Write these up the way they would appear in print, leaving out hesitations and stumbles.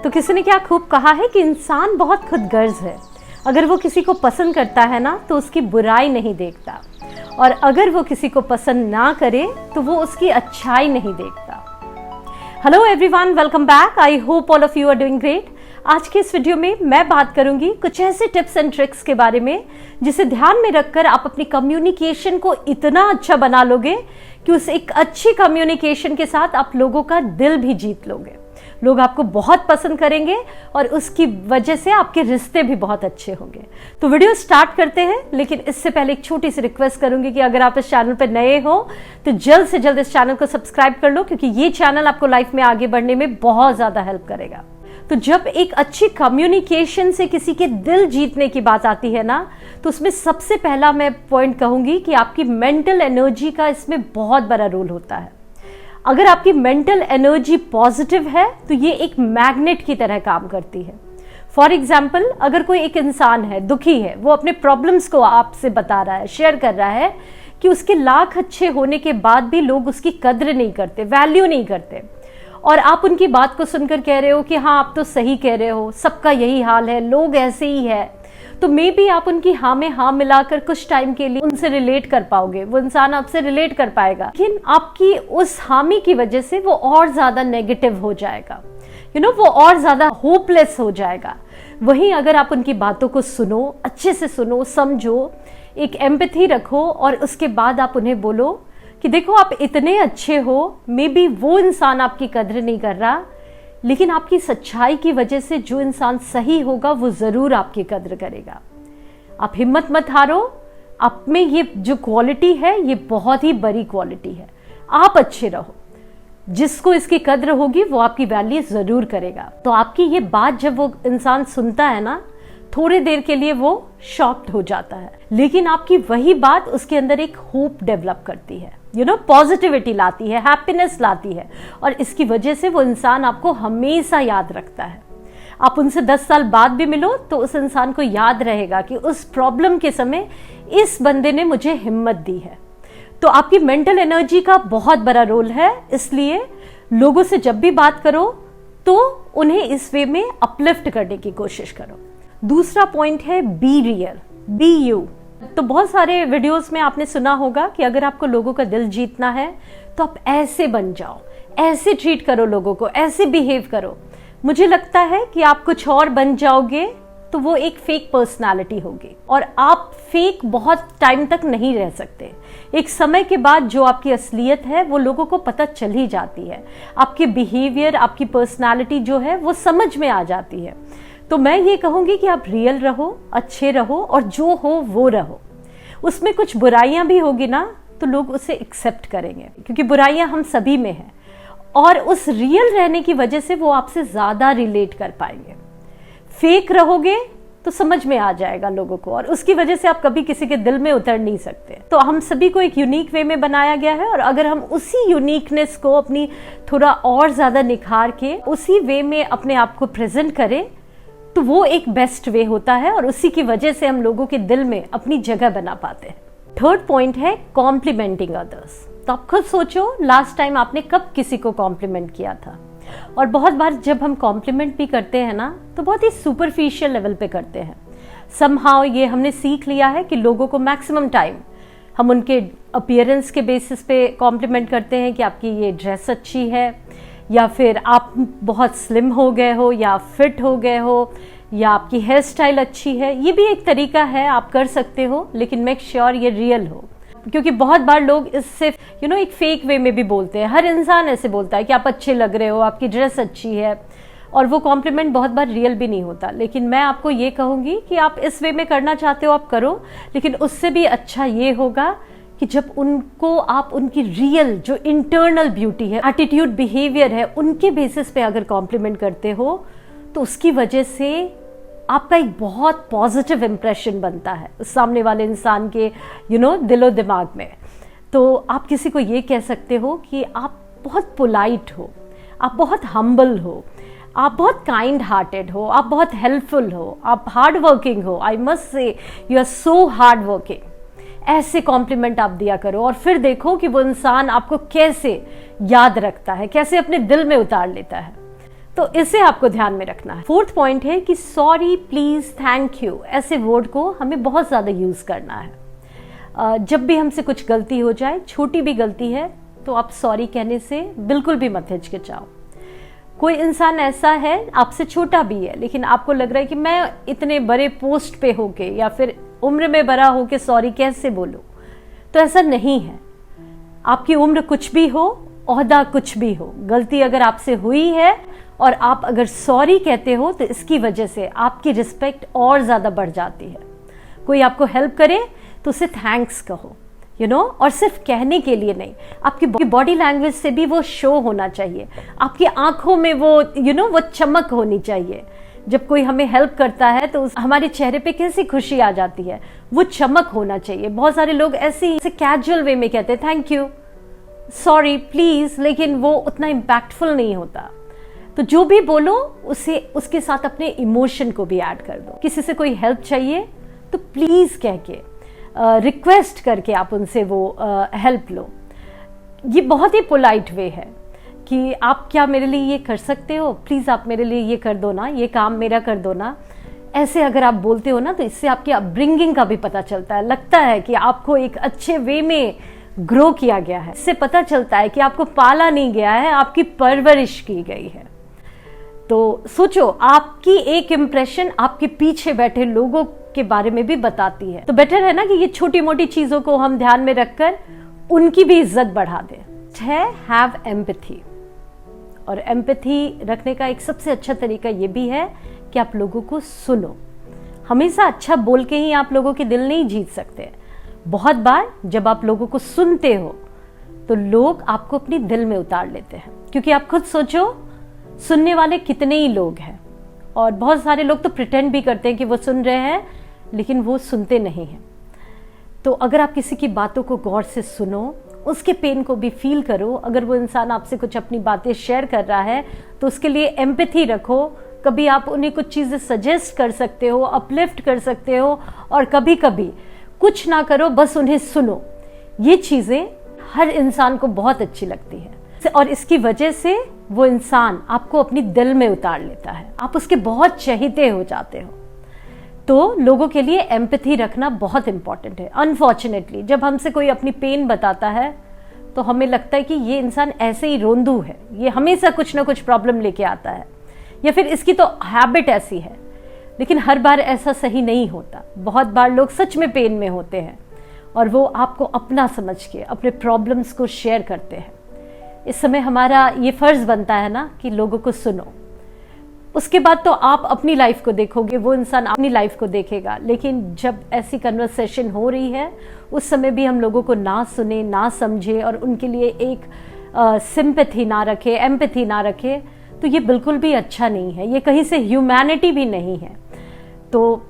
तो किसी ने क्या खूब कहा है कि इंसान बहुत खुदगर्ज है। अगर वो किसी को पसंद करता है ना तो उसकी बुराई नहीं देखता, और अगर वो किसी को पसंद ना करे तो वो उसकी अच्छाई नहीं देखता। Hello everyone, welcome back. I hope all of you are doing great. आज के इस वीडियो में मैं बात करूंगी कुछ ऐसे टिप्स एंड ट्रिक्स के बारे में जिसे ध्यान में रखकर आप अपनी कम्युनिकेशन को इतना अच्छा बना लोगे कि उस एक अच्छी कम्युनिकेशन के साथ आप लोगों का दिल भी जीत लोगे। लोग आपको बहुत पसंद करेंगे और उसकी वजह से आपके रिश्ते भी बहुत अच्छे होंगे। तो वीडियो स्टार्ट करते हैं, लेकिन इससे पहले एक छोटी सी रिक्वेस्ट करूंगी कि अगर आप इस चैनल पर नए हो तो जल्द से जल्द इस चैनल को सब्सक्राइब कर लो, क्योंकि ये चैनल आपको लाइफ में आगे बढ़ने में बहुत ज्यादा हेल्प करेगा। तो जब एक अच्छी कम्युनिकेशन से किसी के दिल जीतने की बात आती है ना, तो उसमें सबसे पहला मैं पॉइंट कहूंगी कि आपकी मेंटल एनर्जी का इसमें बहुत बड़ा रोल होता है। अगर आपकी मेंटल एनर्जी पॉजिटिव है तो ये एक मैग्नेट की तरह काम करती है। फॉर एग्जाम्पल, अगर कोई एक इंसान है, दुखी है, वो अपने प्रॉब्लम्स को आपसे बता रहा है, शेयर कर रहा है कि उसके लाख अच्छे होने के बाद भी लोग उसकी कद्र नहीं करते, वैल्यू नहीं करते, और आप उनकी बात को सुनकर कह रहे हो कि हाँ आप तो सही कह रहे हो, सबका यही हाल है, लोग ऐसे ही है, तो मे बी आप उनकी हाँ में हाँ मिलाकर कुछ टाइम के लिए उनसे रिलेट कर पाओगे, वो इंसान आपसे रिलेट कर पाएगा, लेकिन आपकी उस हामी की वजह से वो और ज्यादा नेगेटिव हो जाएगा, वो और ज्यादा होपलेस हो जाएगा। वहीं अगर आप उनकी बातों को सुनो, अच्छे से सुनो, समझो, एक एम्पैथी रखो, और उसके बाद आप उन्हें बोलो कि देखो आप इतने अच्छे हो, मे बी वो इंसान आपकी कद्र नहीं कर रहा, लेकिन आपकी सच्चाई की वजह से जो इंसान सही होगा वो जरूर आपकी कद्र करेगा। आप हिम्मत मत हारो, आप में ये जो क्वालिटी है ये बहुत ही बड़ी क्वालिटी है। आप अच्छे रहो, जिसको इसकी कद्र होगी वो आपकी वैल्यू जरूर करेगा। तो आपकी ये बात जब वो इंसान सुनता है ना, थोड़ी देर के लिए वो शॉक्ड हो जाता है, लेकिन आपकी वही बात उसके अंदर एक होप डेवलप करती है, पॉजिटिविटी लाती है, हैप्पीनेस लाती है, और इसकी वजह से वो इंसान आपको हमेशा याद रखता है। आप उनसे 10 साल बाद भी मिलो तो उस इंसान को याद रहेगा कि उस प्रॉब्लम के समय इस बंदे ने मुझे हिम्मत दी है। तो आपकी मेंटल एनर्जी का बहुत बड़ा रोल है, इसलिए लोगों से जब भी बात करो तो उन्हें इस वे में अपलिफ्ट करने की कोशिश करो। दूसरा पॉइंट है बी रियल, बी यू। तो बहुत सारे वीडियोस में आपने सुना होगा कि अगर आपको लोगों का दिल जीतना है तो आप ऐसे बन जाओ, ऐसे ट्रीट करो लोगों को, ऐसे बिहेव करो। मुझे लगता है कि आप कुछ और बन जाओगे तो वो एक फेक पर्सनालिटी होगी, और आप फेक बहुत टाइम तक नहीं रह सकते। एक समय के बाद जो आपकी असलियत है वो लोगों को पता चल ही जाती है। आपके बिहेवियर, आपकी पर्सनालिटी जो है वो समझ में आ जाती है। तो मैं ये कहूंगी कि आप रियल रहो, अच्छे रहो, और जो हो वो रहो। उसमें कुछ बुराइयां भी होगी ना तो लोग उसे एक्सेप्ट करेंगे, क्योंकि बुराइयां हम सभी में हैं, और उस रियल रहने की वजह से वो आपसे ज्यादा रिलेट कर पाएंगे। फेक रहोगे तो समझ में आ जाएगा लोगों को, और उसकी वजह से आप कभी किसी के दिल में उतर नहीं सकते। तो हम सभी को एक यूनिक वे में बनाया गया है, और अगर हम उसी यूनिकनेस को अपनी थोड़ा और ज्यादा निखार के उसी वे में अपने आप को प्रेजेंट करें तो वो एक बेस्ट वे होता है, और उसी की वजह से हम लोगों के दिल में अपनी जगह बना पाते हैं। थर्ड पॉइंट है कॉम्प्लीमेंटिंग अदर्स। तो आप खुद सोचो, लास्ट टाइम आपने कब किसी को कॉम्प्लीमेंट किया था? और बहुत बार जब हम कॉम्प्लीमेंट भी करते हैं ना तो बहुत ही सुपरफिशियल लेवल पे करते हैं। समहाउ ये हमने सीख लिया है कि लोगों को मैक्सिमम टाइम हम उनके अपीयरेंस के बेसिस पे कॉम्प्लीमेंट करते हैं कि आपकी ये ड्रेस अच्छी है, या फिर आप बहुत स्लिम हो गए हो, या फिट हो गए हो, या आपकी हेयर स्टाइल अच्छी है। ये भी एक तरीका है, आप कर सकते हो, लेकिन मेक श्योर ये रियल हो, क्योंकि बहुत बार लोग इससे एक फेक वे में भी बोलते हैं। हर इंसान ऐसे बोलता है कि आप अच्छे लग रहे हो, आपकी ड्रेस अच्छी है, और वो कॉम्प्लीमेंट बहुत बार रियल भी नहीं होता। लेकिन मैं आपको ये कहूंगी कि आप इस वे में करना चाहते हो आप करो, लेकिन उससे भी अच्छा ये होगा कि जब उनको आप उनकी रियल जो इंटरनल ब्यूटी है, एटीट्यूड, बिहेवियर है, उनके बेसिस पे अगर कॉम्प्लीमेंट करते हो तो उसकी वजह से आपका एक बहुत पॉजिटिव इंप्रेशन बनता है उस सामने वाले इंसान के दिलो दिमाग में। तो आप किसी को ये कह सकते हो कि आप बहुत पोलाइट हो, आप बहुत हम्बल हो, आप बहुत काइंड हार्टेड हो, आप बहुत हेल्पफुल हो, आप हार्ड वर्किंग हो। I must say you are so hard working. ऐसे कॉम्प्लीमेंट आप दिया करो, और फिर देखो कि वो इंसान आपको कैसे याद रखता है, कैसे अपने दिल में उतार लेता है। तो इसे आपको ध्यान में रखना है। फोर्थ पॉइंट है कि सॉरी, प्लीज, थैंक यू ऐसे वर्ड को हमें बहुत ज़्यादा यूज़ करना है। जब भी हमसे कुछ गलती हो जाए, छोटी भी गलती है, तो आप सॉरी कहने से बिल्कुल भी मत हिचकिचाओ। कोई इंसान ऐसा है, आपसे छोटा भी है, लेकिन आपको लग रहा है कि मैं इतने बड़े पोस्ट पे होके या फिर उम्र में बड़ा होके सॉरी कैसे बोलूं, तो ऐसा नहीं है। आपकी उम्र कुछ भी हो, ओहदा कुछ भी हो, गलती अगर आपसे हुई है और आप अगर सॉरी कहते हो तो इसकी वजह से आपकी रिस्पेक्ट और ज़्यादा बढ़ जाती है। कोई आपको हेल्प करे तो उसे थैंक्स कहो, और सिर्फ कहने के लिए नहीं, आपकी बॉडी लैंग्वेज से भी वो शो होना चाहिए। आपकी आंखों में वो वो चमक होनी चाहिए। जब कोई हमें हेल्प करता है तो हमारे चेहरे पे कैसी खुशी आ जाती है, वो चमक होना चाहिए। बहुत सारे लोग ऐसे कैजुअल वे में कहते हैं थैंक यू, सॉरी, प्लीज, लेकिन वो उतना इम्पैक्टफुल नहीं होता। तो जो भी बोलो उसे उसके साथ अपने इमोशन को भी ऐड कर दो। किसी से कोई हेल्प चाहिए तो प्लीज कह के, रिक्वेस्ट करके आप उनसे वो हेल्प लो। ये बहुत ही पोलाइट वे है कि आप क्या मेरे लिए ये कर सकते हो, प्लीज़ आप मेरे लिए ये कर दो ना, ये काम मेरा कर दो ना। ऐसे अगर आप बोलते हो ना तो इससे आपकी अपब्रिंगिंग का भी पता चलता है। लगता है कि आपको एक अच्छे वे में ग्रो किया गया है। इससे पता चलता है कि आपको पाला नहीं गया है, आपकी परवरिश की गई है। तो सोचो, आपकी एक इम्प्रेशन आपके पीछे बैठे लोगों के बारे में भी बताती है। तो बेटर है ना कि ये छोटी मोटी चीजों को हम ध्यान में रखकर उनकी भी इज्जत बढ़ा दें। है हैव एम्पैथी, और एम्पैथी रखने का एक सबसे अच्छा तरीका ये भी है कि आप लोगों को सुनो। हमेशा अच्छा बोल के ही आप लोगों के दिल नहीं जीत सकते। बहुत बार जब आप लोगों को सुनते हो तो लोग आपको अपनी दिल में उतार लेते हैं, क्योंकि आप खुद सोचो सुनने वाले कितने ही लोग हैं, और बहुत सारे लोग तो प्रिटेंड भी करते हैं कि वो सुन रहे हैं, लेकिन वो सुनते नहीं हैं। तो अगर आप किसी की बातों को गौर से सुनो, उसके पेन को भी फील करो। अगर वो इंसान आपसे कुछ अपनी बातें शेयर कर रहा है तो उसके लिए एम्पैथी रखो। कभी आप उन्हें कुछ चीज़ें सजेस्ट कर सकते हो, अपलिफ्ट कर सकते हो, और कभी कभी कुछ ना करो, बस उन्हें सुनो। ये चीज़ें हर इंसान को बहुत अच्छी लगती है, और इसकी वजह से वो इंसान आपको अपनी दिल में उतार लेता है, आप उसके बहुत चहेते हो जाते हो। तो लोगों के लिए एम्पैथी रखना बहुत इंपॉर्टेंट है। अनफॉर्चुनेटली जब हमसे कोई अपनी पेन बताता है तो हमें लगता है कि ये इंसान ऐसे ही रोंदू है, ये हमेशा कुछ ना कुछ प्रॉब्लम लेके आता है, या फिर इसकी तो हैबिट ऐसी है। लेकिन हर बार ऐसा सही नहीं होता। बहुत बार लोग सच में पेन में होते हैं और वो आपको अपना समझ के अपने प्रॉब्लम्स को शेयर करते हैं। इस समय हमारा ये फर्ज बनता है ना कि लोगों को सुनो। उसके बाद तो आप अपनी लाइफ को देखोगे, वो इंसान अपनी लाइफ को देखेगा। लेकिन जब ऐसी कन्वर्सेशन हो रही है उस समय भी हम लोगों को ना सुने, ना समझे और उनके लिए एक सिंपैथी ना रखे, एम्पैथी ना रखे, तो ये बिल्कुल भी अच्छा नहीं है। ये कहीं से ह्यूमैनिटी भी नहीं है। तो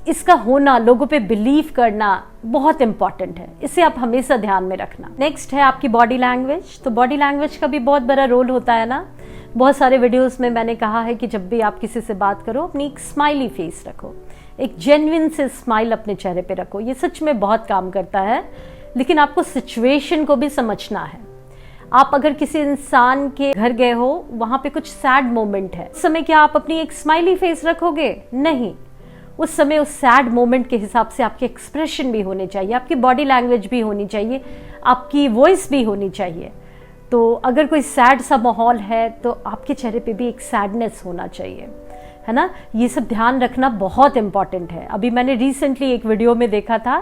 इसका होना, लोगों पे बिलीव करना बहुत इंपॉर्टेंट है। इसे आप हमेशा ध्यान में रखना। नेक्स्ट है आपकी बॉडी लैंग्वेज। तो बॉडी लैंग्वेज का भी बहुत बड़ा रोल होता है ना। बहुत सारे वीडियोस में मैंने कहा है कि जब भी आप किसी से बात करो अपनी एक स्माइली फेस रखो, एक जेन्युइन से स्माइल अपने चेहरे पे रखो। ये सच में बहुत काम करता है, लेकिन आपको सिचुएशन को भी समझना है। आप अगर किसी इंसान के घर गए हो, वहां पे कुछ सैड मोमेंट है, उस समय क्या आप अपनी एक स्माइली फेस रखोगे? नहीं। उस समय उस सैड मोमेंट के हिसाब से आपके एक्सप्रेशन भी होने चाहिए, आपकी बॉडी लैंग्वेज भी होनी चाहिए, आपकी वॉइस भी होनी चाहिए। तो अगर कोई सैड सा माहौल है तो आपके चेहरे पे भी एक सैडनेस होना चाहिए, है ना। ये सब ध्यान रखना बहुत इंपॉर्टेंट है। अभी मैंने रिसेंटली एक वीडियो में देखा था,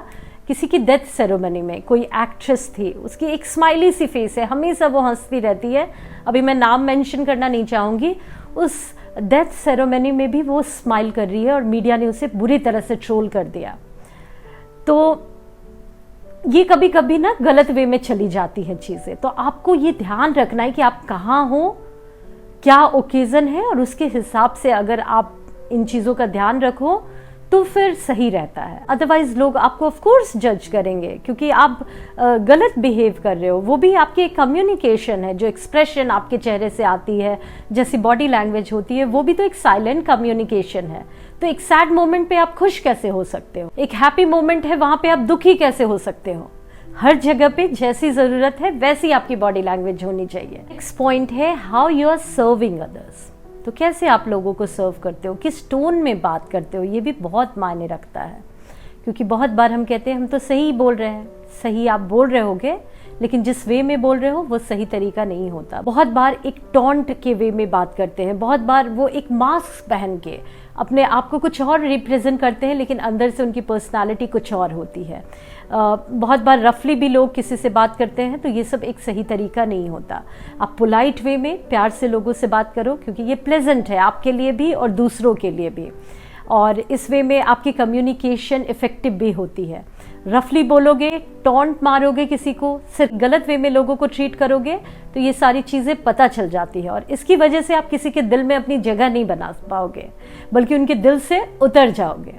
किसी की डेथ सेरेमनी में कोई एक्ट्रेस थी, उसकी एक स्माइली सी फेस है, हमेशा वो हंसती रहती है। अभी मैं नाम मेंशन करना नहीं चाहूँगी। उस डेथ सेरेमनी में भी वो स्माइल कर रही है और मीडिया ने उसे बुरी तरह से ट्रोल कर दिया। तो ये कभी कभी ना गलत वे में चली जाती है चीज़ें। तो आपको ये ध्यान रखना है कि आप कहाँ हो, क्या ओकेज़न है, और उसके हिसाब से अगर आप इन चीज़ों का ध्यान रखो तो फिर सही रहता है। अदरवाइज लोग आपको ऑफ कोर्स जज करेंगे क्योंकि आप गलत बिहेव कर रहे हो। वो भी आपकी एक कम्युनिकेशन है, जो एक्सप्रेशन आपके चेहरे से आती है, जैसी बॉडी लैंग्वेज होती है, वो भी तो एक साइलेंट कम्युनिकेशन है। तो एक सैड मोमेंट पे आप खुश कैसे हो सकते हो? एक हैप्पी मोमेंट है, वहां पे आप दुखी कैसे हो सकते हो? हर जगह पे जैसी जरूरत है वैसी आपकी बॉडी लैंग्वेज होनी चाहिए। नेक्स्ट पॉइंट है how you are serving others. तो कैसे आप लोगों को सर्व करते हो, किस टोन में बात करते हो, ये भी बहुत मायने रखता है। क्योंकि बहुत बार हम कहते हैं हम तो सही बोल रहे हैं, सही आप बोल रहे होगे, लेकिन जिस वे में बोल रहे हो वो सही तरीका नहीं होता। बहुत बार एक टॉन्ट के वे में बात करते हैं, बहुत बार वो एक मास्क पहन के अपने आप को कुछ और रिप्रेजेंट करते हैं, लेकिन अंदर से उनकी पर्सनालिटी कुछ और होती है। बहुत बार रफली भी लोग किसी से बात करते हैं, तो ये सब एक सही तरीका नहीं होता। आप पोलाइट वे में प्यार से लोगों से बात करो, क्योंकि ये प्लेजेंट है आपके लिए भी और दूसरों के लिए भी, और इस वे में आपकी कम्युनिकेशन इफेक्टिव भी होती है। रफली बोलोगे, टॉन्ट मारोगे किसी को, सिर्फ गलत वे में लोगों को ट्रीट करोगे, तो ये सारी चीज़ें पता चल जाती है, और इसकी वजह से आप किसी के दिल में अपनी जगह नहीं बना पाओगे, बल्कि उनके दिल से उतर जाओगे,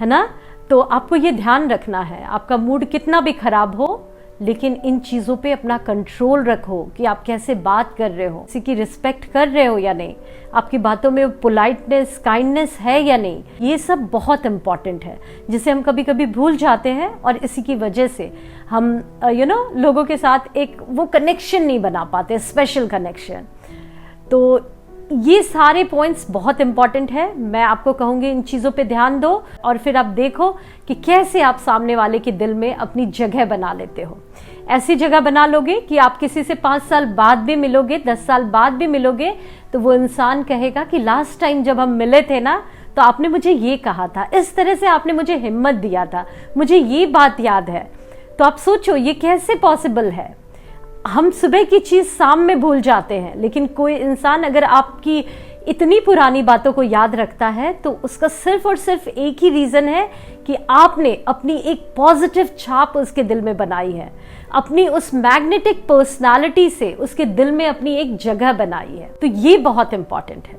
है ना। तो आपको ये ध्यान रखना है, आपका मूड कितना भी खराब हो, लेकिन इन चीज़ों पे अपना कंट्रोल रखो कि आप कैसे बात कर रहे हो, किसी की रिस्पेक्ट कर रहे हो या नहीं, आपकी बातों में पोलाइटनेस, काइंडनेस है या नहीं। ये सब बहुत इम्पॉर्टेंट है, जिसे हम कभी कभी भूल जाते हैं, और इसी की वजह से हम लोगों के साथ एक वो कनेक्शन नहीं बना पाते, स्पेशल कनेक्शन। तो ये सारे पॉइंट्स बहुत इंपॉर्टेंट है। मैं आपको कहूँगी इन चीज़ों पे ध्यान दो, और फिर आप देखो कि कैसे आप सामने वाले के दिल में अपनी जगह बना लेते हो। ऐसी जगह बना लोगे कि आप किसी से 5 साल बाद भी मिलोगे, 10 साल बाद भी मिलोगे, तो वो इंसान कहेगा कि लास्ट टाइम जब हम मिले थे ना, तो आपने मुझे ये कहा था, इस तरह से आपने मुझे हिम्मत दिया था, मुझे ये बात याद है। तो आप सोचो ये कैसे पॉसिबल है। हम सुबह की चीज़ शाम में भूल जाते हैं, लेकिन कोई इंसान अगर आपकी इतनी पुरानी बातों को याद रखता है, तो उसका सिर्फ और सिर्फ एक ही रीज़न है कि आपने अपनी एक पॉजिटिव छाप उसके दिल में बनाई है, अपनी उस मैग्नेटिक पर्सनालिटी से उसके दिल में अपनी एक जगह बनाई है। तो ये बहुत इंपॉर्टेंट है।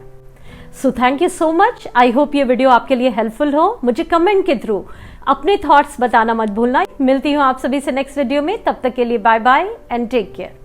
So thank you so much. I hope ये वीडियो आपके लिए हेल्पफुल हो। मुझे कमेंट के थ्रू अपने थॉट्स बताना मत भूलना। मिलती हूँ आप सभी से नेक्स्ट वीडियो में, तब तक के लिए bye bye and take care.